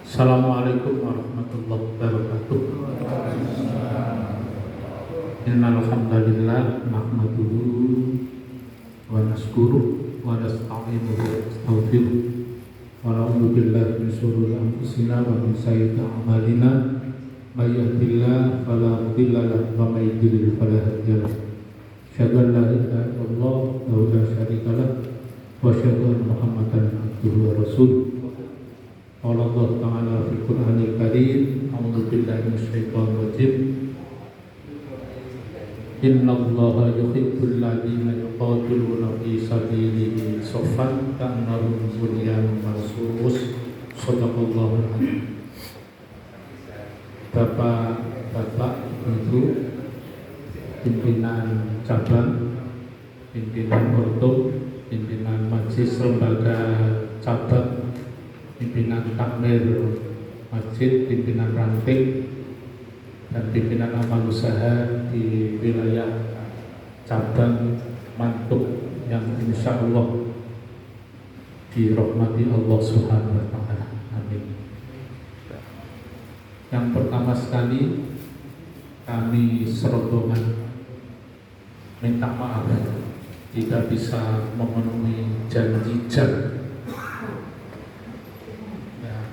Assalamualaikum warahmatullahi wabarakatuh. Innal hamdalillah nahmaduhu wa nashkuruhu wa nasta'inuhu wa nastaghfiruh wa na'udzu billahi min shururi anfusina wa min sayyiati a'malina may yahdihillahu fala mudilla lahu wa may yudlil fala hadiya lahu. Asyhadu an la ilaha illallah wa la syarika lahu wa asyhadu anna Muhammadan abduhu wa rasuluh. Allah Ta'ala fil Qur'anil Karim, a'udzu billahi minasyaitonir rajim. Innallaha yuhibbul ladzina yuqatiluna fi sabilihi shaffan ka'annahum bunyanun marsus. Shadaqallahul adzim. Bapak-bapak, Ibu, pimpinan cabang, pimpinan ordo, pimpinan majelis lembaga cabang, pimpinan takmir masjid, pimpinan ranting, dan pimpinan amal usaha di wilayah cabang Mantuk yang insya Allah dirahmati Allah Subhanahu wa Ta'ala. Amin. Yang pertama sekali, kami serombongan minta maaf jika bisa memenuhi janji jam.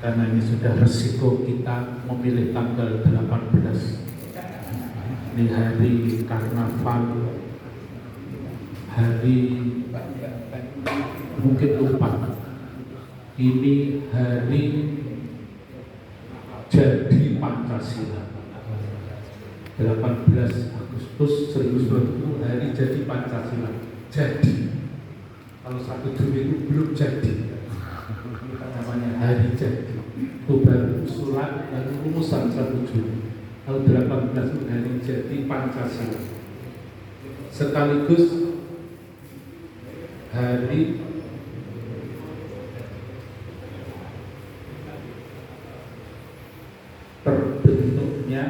Karena ini sudah resiko kita memilih tanggal 18. Ini hari karnaval, hari mungkin lupa. Ini hari jadi Pancasila. 18 Agustus 1940 hari jadi Pancasila. Jadi kalau 1 Juli itu belum jadi. Namanya hari jadi. Itu baru usulan dan rumusan 1 Juli. Kalau 18 itu hari jadi Pancasila. Sekaligus hari terbentuknya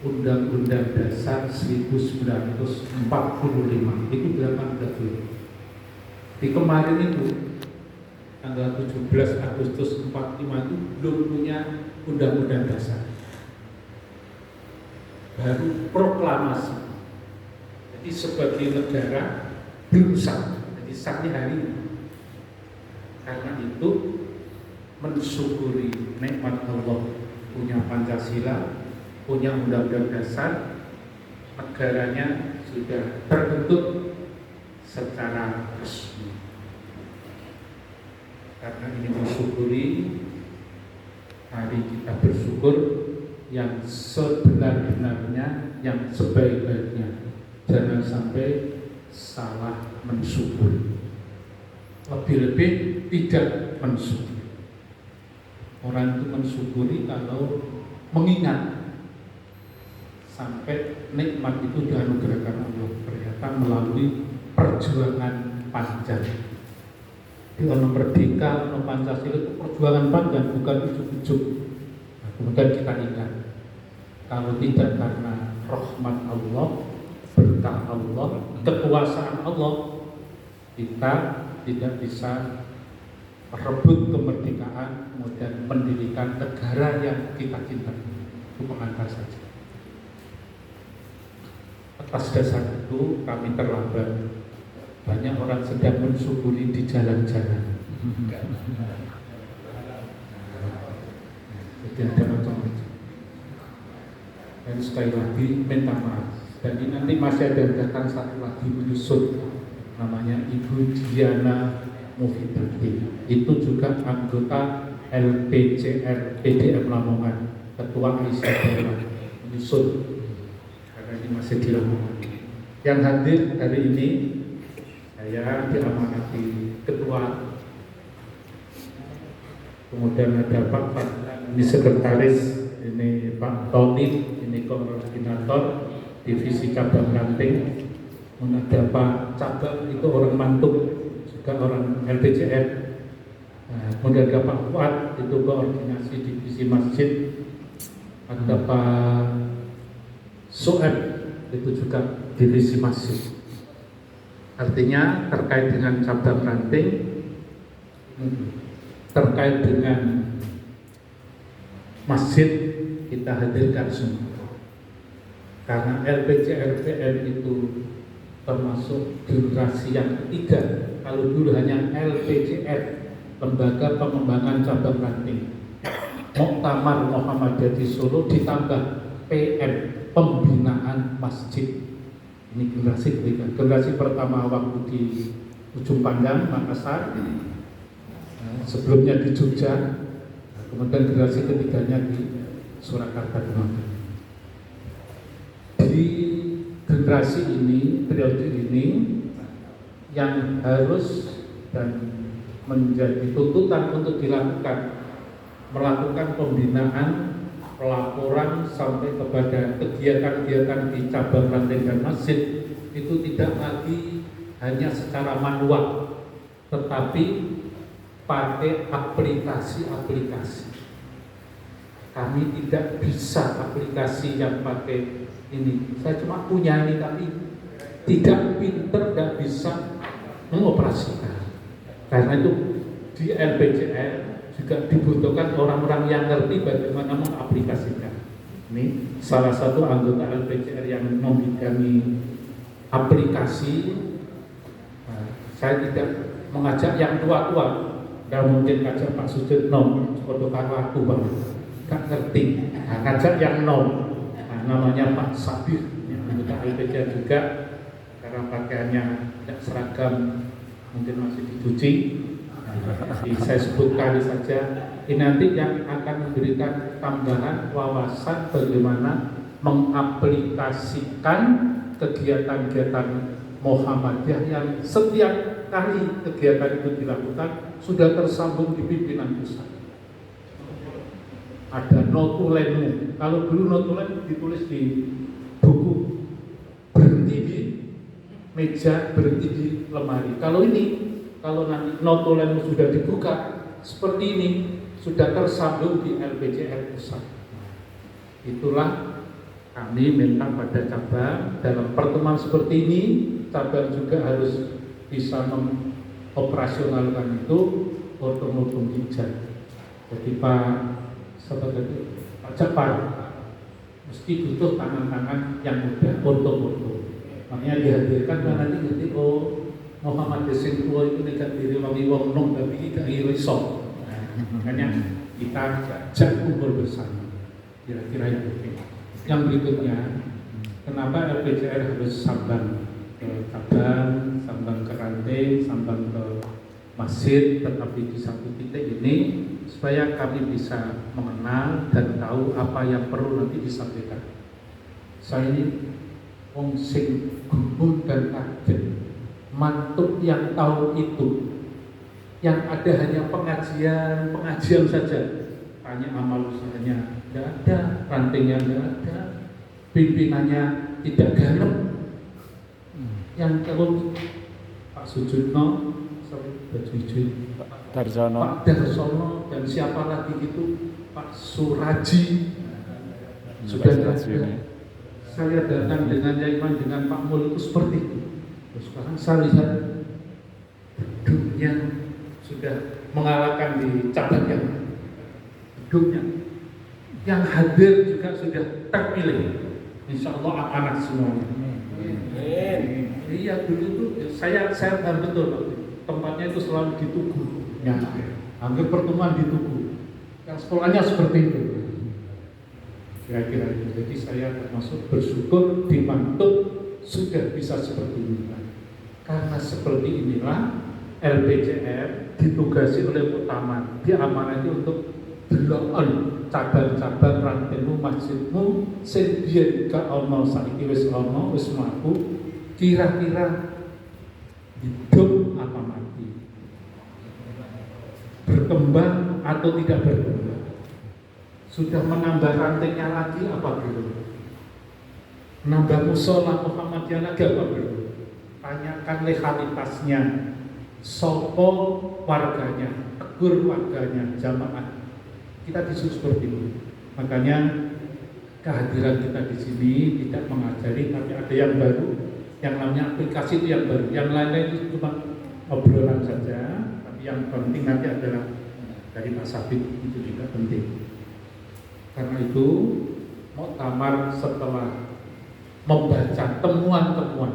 Undang-Undang Dasar 1945. Itu 18 Juli. Di kemarin itu tanggal 17 Agustus 45 itu belum punya undang-undang dasar, baru proklamasi. Jadi sebagai negara belum sah, jadi sahnya hari ini. Karena itu mensyukuri nikmat Allah punya Pancasila, punya undang-undang dasar, negaranya sudah terbentuk secara resmi. Karena ini mensyukuri, hari kita bersyukur yang sebenar-benarnya, yang sebaik-baiknya. Jangan sampai salah mensyukur. Lebih-lebih tidak mensyukuri. Orang itu mensyukuri kalau mengingat sampai nikmat itu dianugerahkan Allah ternyata melalui perjuangan panjang. Di ono merdeka, ono Pancasila itu perjuangan panjang, bukan ujuk-ujuk. Nah, kemudian kita ingat, kalau tidak karena rahmat Allah, berkah Allah, kekuasaan Allah, kita tidak bisa merebut kemerdekaan, kemudian mendirikan negara yang kita cintai. Itu pengantar saja. Atas dasar itu kami terlambat. Banyak orang sedang mensyukuri di jalan-jalan. Jadi ada macam-macam. Dan sekali lagi minta maaf. Dan ini nanti masih ada datang satu lagi menyusul, namanya Ibu Diana Muhyiddin. Itu juga anggota LPCR PDM Lamongan, Ketua Aisyah Dewan menyusul. Karena ini masih di Lamongan. Yang hadir hari ini saya diamanati ketua, kemudian ada Pak Fadlan, ini sekretaris, ini Pak Tony, ini koordinator divisi cabang ranting, kemudian ada Pak Cabang, itu orang Mantuk, juga orang LPCR, kemudian ada Pak Fuad, itu koordinasi divisi masjid, ada Pak Soeb, itu juga divisi masjid. Artinya terkait dengan cabang ranting, terkait dengan masjid kita hadirkan semua. Karena LPJRPM itu termasuk generasi yang ketiga. Kalau dulu hanya LPJR, Lembaga Pengembangan Cabang Ranting, Muktamar Muhammadiyah di Solo, ditambah PM, Pembinaan Masjid. Ini generasi ketiga. Generasi pertama waktu di Ujung Pandang, Makassar, sebelumnya di Jogja, kemudian generasi ketiganya di Surakarta. Di generasi ini, periode ini, yang harus dan menjadi tuntutan untuk dilakukan, melakukan pembinaan, pelaporan sampai kepada kegiatan-kegiatan di cabang ranting dan masjid itu tidak lagi hanya secara manual, tetapi pakai aplikasi-aplikasi. Kami tidak bisa aplikasi yang pakai ini. Saya cuma punya ini tapi tidak pinter, tidak bisa mengoperasikan. Karena itu di LPJR juga dibutuhkan orang-orang yang ngerti bagaimana mengaplikasikan. Ini salah satu anggota LPJR yang membidangi aplikasi. Saya tidak mengajak yang tua-tua, nggak mungkin ngajak Pak Sujitno, seperti aku banget, nggak ngerti. Nah, ngajak yang namanya Pak Sabir, yang anggota LPJR juga, karena pakaiannya tidak seragam, mungkin masih dicuci. Jadi saya sebutkan saja, ini nanti yang akan memberikan tambahan wawasan bagaimana mengaplikasikan kegiatan-kegiatan Muhammadiyah yang setiap kali kegiatan itu dilakukan sudah tersambung di pimpinan pusat. Ada notulenmu. Kalau dulu notulen ditulis di buku, berhenti di meja, berhenti di lemari. Kalau nanti notulenmu sudah dibuka seperti ini, sudah tersambung di LPJR pusat. Itulah kami minta pada cabang dalam pertemuan seperti ini, cabang juga harus bisa mengoperasionalkan itu ortom hijau. Jadi Pak Japar mesti butuh tangan-tangan yang mudah ortom. Makanya dihadirkan karena nanti ngerti Muhammad Desin itu tidak diri wong nom tapi tidak irisok. Makanya kita ajak kumpul bersama. Kira-kira itu. Yang berikutnya, kenapa LPJR harus sambang ke cabang, sambang ke ranting, sambang ke masjid, tetapi di satu titik ini supaya kami bisa mengenal dan tahu apa yang perlu nanti disampaikan. Saya ini wong sing gumun dan kaget, mantuk yang tahu itu, yang ada hanya pengajian saja. Tanya amal usahanya tidak ada, rantingnya tidak ada, pimpinannya tidak galak. Yang kalau Pak Sujitno, Pak Darsono dan siapa lagi itu, Pak Suraji sudah ada. Saya datang dengan Yaiman, dengan Pak Mul itu seperti itu. Terus sekarang saya lihat gedungnya sudah mengalahkan di cabang yang gedungnya. Yang hadir juga sudah terpilih. Insya Allah anak semuanya. Iya, dulu itu saya betul tempatnya itu selalu di Tugu. Ya, hampir pertemuan di Tugu. Yang sekolahnya seperti itu. Kira-kira itu. Jadi saya termasuk bersyukur di Mantuk sudah bisa seperti ini. Karena seperti inilah LPJR ditugasi oleh Muktamar. Dia amanati untuk delokon cabang-cabang rantingmu, masjidmu sing biyen gak ono saiki wis ono, wis mlaku, kira-kira hidup apa mati, berkembang atau tidak berkembang, sudah menambah rantingnya lagi apa belum, nambah musola Muhammadiyah lagi apa belum. Tanyakan legalitasnya, sopo warganya, tegur warganya, jamaah. Kita disuruh seperti itu. Makanya kehadiran kita di sini tidak mengajari, tapi ada yang baru, yang namanya aplikasi itu yang baru. Yang lain-lain itu cuma obrolan saja, tapi yang penting nanti adalah dari Pak Sabit, itu juga penting. Karena itu muktamar setelah membaca temuan-temuan,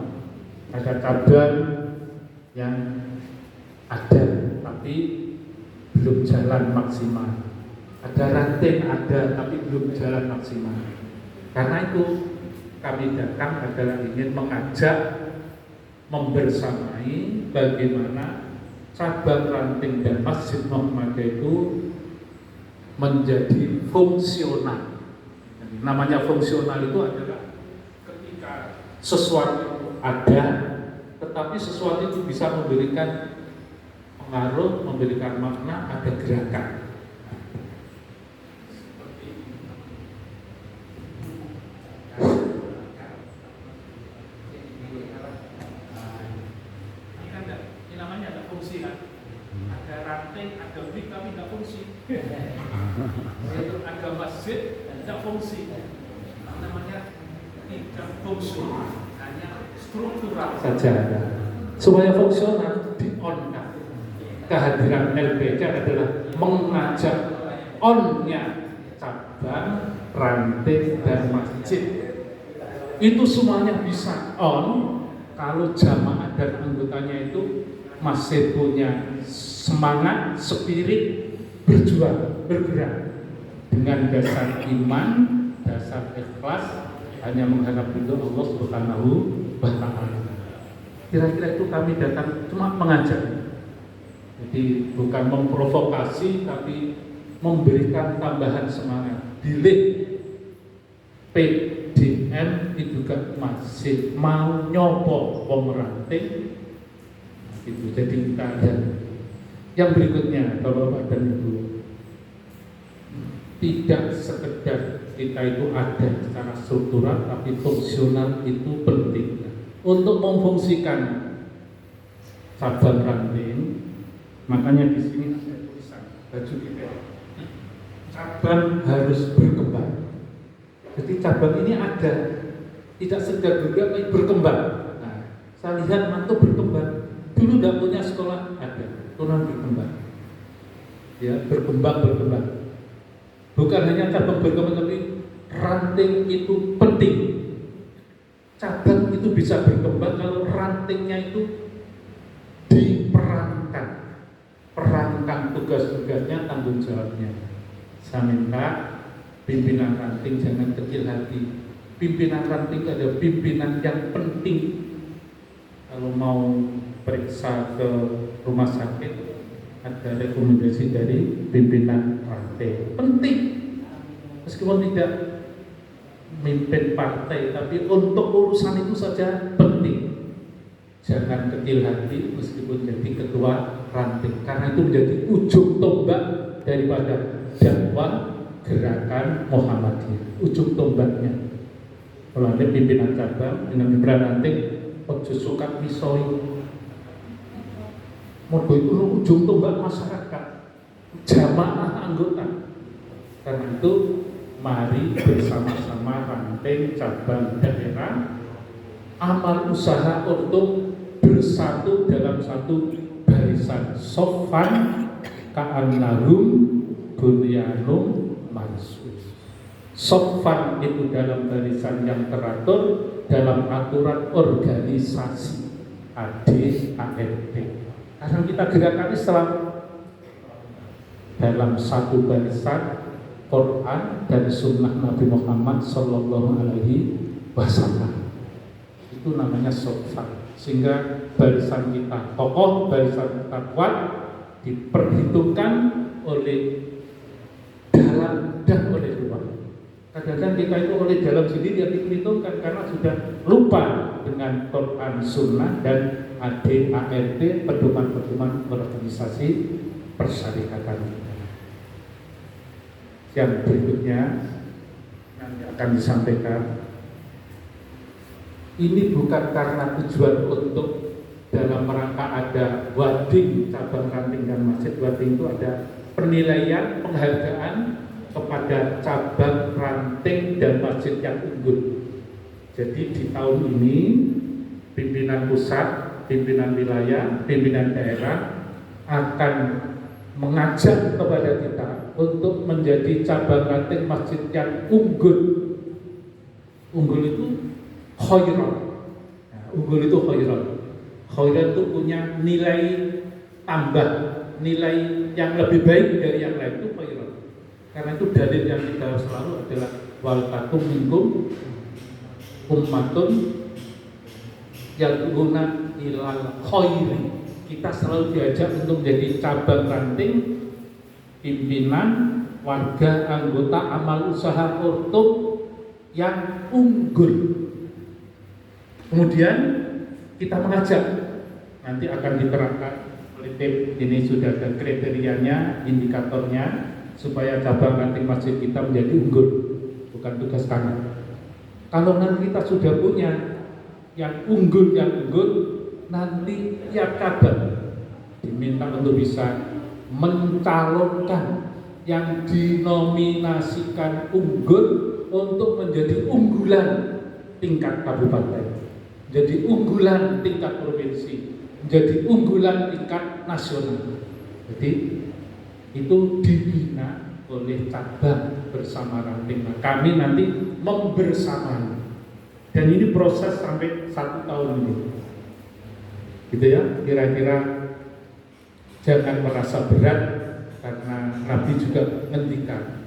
ada cabang yang ada tapi belum jalan maksimal, ada ranting ada tapi belum jalan maksimal. Karena itu kami datang adalah ingin mengajak membersamai bagaimana cabang ranting dan Masjid Muhammadiyah itu menjadi fungsional. Jadi, namanya fungsional itu adalah ketika sesuatu ada, tetapi sesuatu itu bisa memberikan pengaruh, memberikan makna, ada gerakan. Ini namanya ada fungsi kan? Ada ranting, ada big tapi tidak fungsi. Yaitu ada masjid, tidak fungsi. Namanya tidak fungsional, hanya struktural saja. Supaya fungsional di-on-kan. Kehadiran LBK adalah mengajak on-nya cabang, ranting, dan masjid. Itu semuanya bisa on kalau jamaah dan anggotanya itu masih punya semangat, spirit, berjuang, bergerak dengan dasar iman, dasar ikhlas, hanya mengharap ridho Allah Subhanahu wa Ta'ala. Kira-kira itu kami datang cuma mengajak. Jadi bukan memprovokasi, tapi memberikan tambahan semangat. Dilih PDM itu juga masih mau nyopo pemeranting. Itu jadi kita ada. Yang berikutnya, Bapak dan Ibu, tidak sekedar kita itu ada secara struktural, tapi fungsional itu penting. Untuk memfungsikan cabang ranting, makanya di sini ada tulisan baju kita. Cabang harus berkembang. Jadi cabang ini ada, tidak sekedar juga berkembang. Nah, saya lihat mantu berkembang. Dulu tidak punya sekolah, ada turun berkembang. Ya, berkembang. Bukan hanya cabang berkembang, tapi ranting itu penting. Cabang itu bisa berkembang kalau rantingnya itu diperankan. Perankan tugas-tugasnya, tanggung jawabnya. Saya minta pimpinan ranting jangan kecil hati. Pimpinan ranting ada pimpinan yang penting. Kalau mau periksa ke rumah sakit, ada rekomendasi dari pimpinan ranting. Penting. Meskipun tidak memimpin partai, tapi untuk urusan itu saja penting. Jangan kecil hati meskipun jadi ketua ranting, karena itu menjadi ujung tombak daripada dakwah gerakan Muhammadiyah. Ujung tombaknya. Kalau ada pimpinan cabang dengan pimpinan ranting, ojo suka misoi. Modal itu ujung tombak masyarakat, jamaah anggota. Karena itu mari bersama-sama ranting cabang daerah amal usaha untuk bersatu dalam satu barisan sofan ka'annahum bunyanun marsus. Sofan itu dalam barisan yang teratur dalam aturan organisasi ADART. Karena kita gerakan Islam dalam satu barisan Quran dan Sunnah Nabi Muhammad Sallallahu Alaihi Wasallam. Itu namanya sofan. Sehingga barisan kita kokoh, barisan kita kuat, diperhitungkan oleh dalam dan oleh luar. Kadang-kadang kita itu oleh dalam sendiri yang diperhitungkan karena sudah lupa dengan Quran, Sunnah, dan ADART, pedoman-pedoman organisasi persyarikatan. Yang berikutnya yang akan disampaikan, ini bukan karena tujuan untuk dalam rangka ada wading cabang ranting dan masjid. Wading itu ada penilaian, penghargaan kepada cabang ranting dan masjid yang unggul. Jadi di tahun ini pimpinan pusat, pimpinan wilayah, pimpinan daerah akan mengajak kepada kita untuk menjadi cabang ranting masjid yang unggul. Unggul itu khairan. Nah, unggul itu khairan. Khairan itu punya nilai tambah, nilai yang lebih baik dari yang lain, itu khairan. Karena itu dalil yang kita selalu adalah wal takum minkum ummatun yad'una ilal khairi. Kita selalu diajak untuk menjadi cabang ranting, pimpinan, warga, anggota, amal usaha urtub yang unggul. Kemudian kita mengajak, nanti akan diterapkan oleh tim ini, sudah ada kriterianya, indikatornya, supaya cabang ranting masjid kita menjadi unggul, bukan tugas kami. Kalau nanti kita sudah punya yang unggul, nanti tiap cabang diminta untuk bisa mencalonkan yang dinominasikan unggul untuk menjadi unggulan tingkat kabupaten, jadi unggulan tingkat provinsi, menjadi unggulan tingkat nasional. Jadi itu dibina oleh cabang bersama ranting. Nah, kami nanti membersamai, dan ini proses sampai 1 tahun ini. Gitu ya, kira-kira jangan merasa berat, karena Nabi juga ngendikan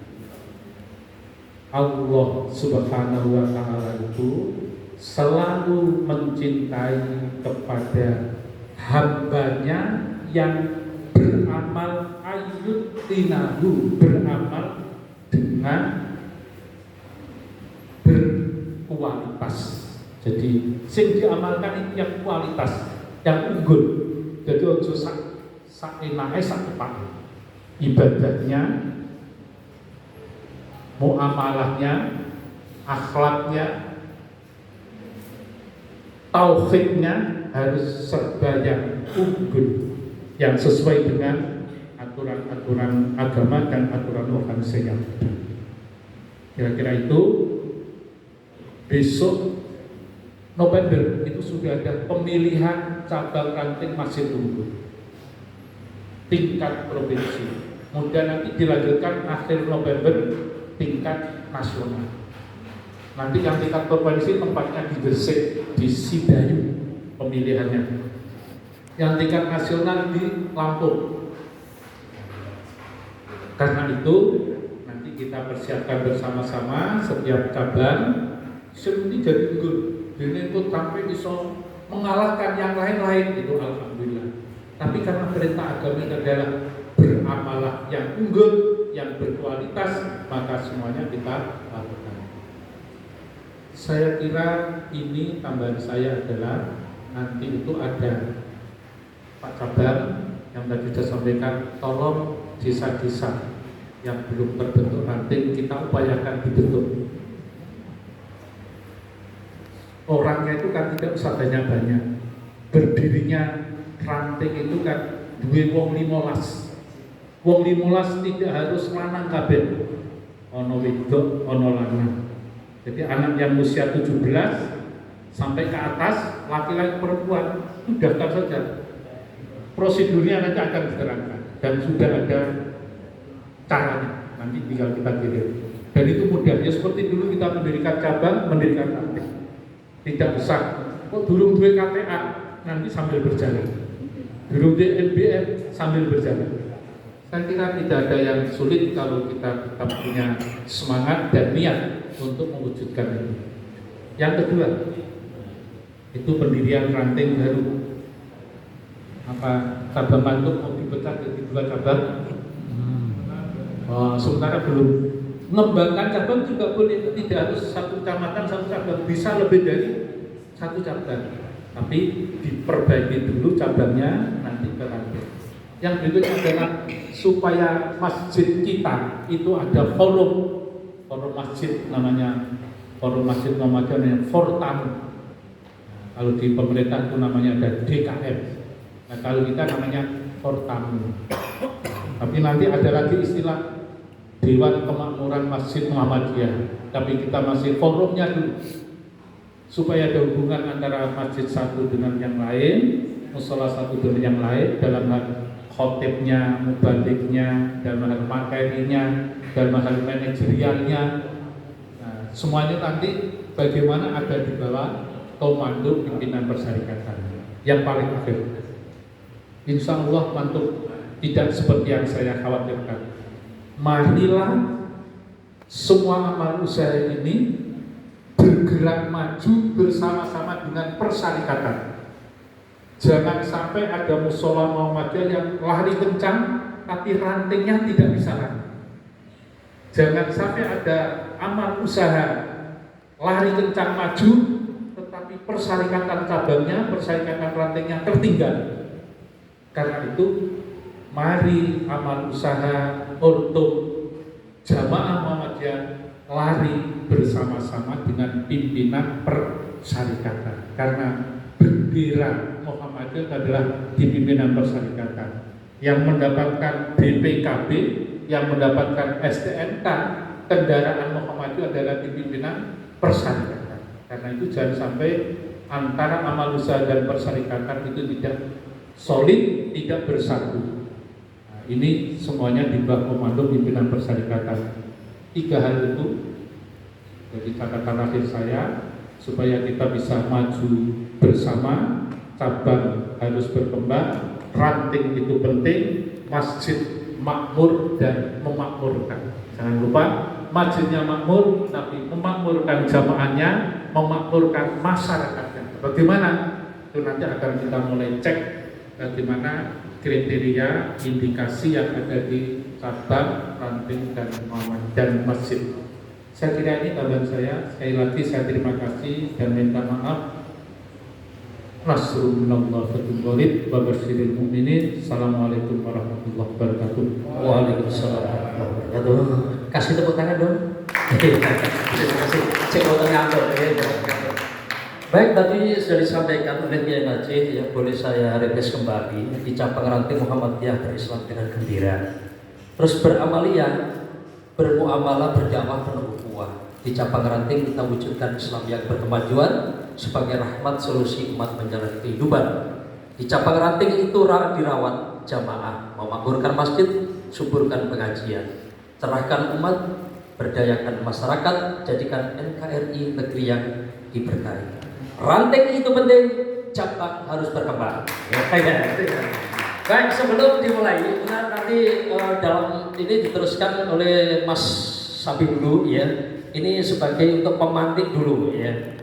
Allah Subhanahu wa Ta'ala itu selalu mencintai kepada hambanya yang beramal ayyutinahu, beramal dengan berkualitas. Jadi sing diamalkan itu yang kualitas, yang unggul. Jadi ojo sak enake sak tepak. Ibadahnya, muamalahnya, akhlaknya, tauhidnya harus serba yang unggul, yang sesuai dengan aturan-aturan agama dan aturan organisasi yang ada. Kira-kira itu. Besok November itu sudah ada pemilihan cabang ranting masjid unggul tingkat provinsi. Kemudian nanti dilanjutkan akhir November tingkat nasional. Nanti yang tingkat provinsi tempatnya di Gresik, di Sidayu pemilihannya. Yang tingkat nasional di Lampung. Karena itu nanti kita persiapkan bersama-sama setiap cabang ini jadi unggul. Ini itu sampai bisa mengalahkan yang lain-lain, itu alhamdulillah. Tapi karena perintah agama adalah beramalah yang unggul, yang berkualitas, maka semuanya kita lakukan. Saya kira ini tambahan saya adalah nanti itu ada Pak Cabang yang tadi sudah sampaikan, tolong desa-desa yang belum terbentuk ranting kita upayakan dibentuk. Orangnya itu kan tidak usah banyak-banyak. Berdirinya ranting itu kan duwe wong 15. Wong 15 tidak harus lanang kabeh. Ono wedok, ono lanang. Jadi anak yang usia 17 sampai ke atas, laki-laki perempuan, itu daftar saja. Prosedurnya nanti akan diterangkan dan sudah ada caranya. Nanti tinggal kita kirim. Dan itu mudahnya seperti dulu kita mendirikan cabang, mendirikan ranting. Tidak besar, kok durung duwe KTA, nanti sambil berjalan. Durung duwe NBM sambil berjalan. Saya kira tidak ada yang sulit kalau kita tetap punya semangat dan niat untuk mewujudkan itu. Yang kedua, itu pendirian ranting baru. Apa cabang mantuk mau dipecah jadi 2 cabang? Sementara belum. Mengembangkan cabang juga boleh, tidak harus 1 kecamatan 1 cabang, bisa lebih dari 1 cabang. Tapi diperbaiki dulu cabangnya, nanti ke ranting. Yang berikutnya adalah supaya masjid kita itu ada forum masjid namanya, forum masjid namanya Fortam. Kalau di pemerintah itu namanya ada DKM. Nah kalau kita namanya Fortam. Tapi nanti ada lagi istilah Dewan Kemakmuran Masjid Muhammadiyah, tapi kita masih forumnya dulu supaya ada hubungan antara masjid satu dengan yang lain, musola satu dengan yang lain dalam hal khotibnya, mubaliknya, dalam hal materinya, dalam hal manajerialnya. Nah, semuanya nanti bagaimana ada di bawah komando pimpinan persyarikatan yang paling akhir. Insya Allah mantuk, tidak seperti yang saya khawatirkan. Marilah semua amal usaha ini bergerak maju bersama-sama dengan persyarikatan. Jangan sampai ada musola Muhammadiyah yang lari kencang tapi rantingnya tidak bisa lari. Jangan sampai ada amal usaha lari kencang maju tetapi persyarikatan cabangnya, persyarikatan rantingnya tertinggal. Karena itu mari amal usaha untuk jamaah Muhammadiyah lari bersama-sama dengan pimpinan persyarikatan. Karena bendera Muhammadiyah adalah di pimpinan persyarikatan. Yang mendapatkan BPKB, yang mendapatkan STNK, kendaraan Muhammadiyah adalah di pimpinan persyarikatan. Karena itu jangan sampai antara amal usaha dan persyarikatan itu tidak solid, tidak bersatu. Nah, ini semuanya di bawah komando pimpinan persyarikatan. 3 hal itu jadi catatan akhir saya, supaya kita bisa maju bersama. Cabang harus berkembang, ranting itu penting, masjid makmur dan memakmurkan. Jangan lupa masjidnya makmur, tapi memakmurkan jamaahnya, memakmurkan masyarakatnya. Bagaimana? Itu nanti akan kita mulai cek bagaimana kriteria, indikasi yang ada di cabang, ranting dan masjid. Saya kira ini tambahan saya. Sekali lagi saya terima kasih dan minta maaf. Nasrul minallah fatul ghalib wa basyiril mu'minin. Assalamualaikum warahmatullahi wabarakatuh. Waalaikumsalam warahmatullahi wabarakatuh. Kasih tepuk tangan dong. Terima kasih. Cek ngantor. Baik, tadi sudah disampaikan oleh Kiai Najih, ya, boleh saya retes kembali. Di cabang ranting Muhammadiyah berislam dengan gembira, terus beramaliyah, bermuamalah, berdakwah penuh ukhuwah. Di cabang ranting kita wujudkan Islam yang berkemajuan sebagai rahmat solusi umat menjalani kehidupan. Di cabang ranting itu dirawat jamaah, memakmurkan masjid, suburkan pengajian, cerahkan umat, berdayakan masyarakat, jadikan NKRI negeri yang diberkahi. Ranting itu penting, cabang harus berkembang. Baik, sebelum dimulai, nanti dalam ini diteruskan oleh Mas Sabi dulu, ya. Ini sebagai untuk pemantik dulu, ya.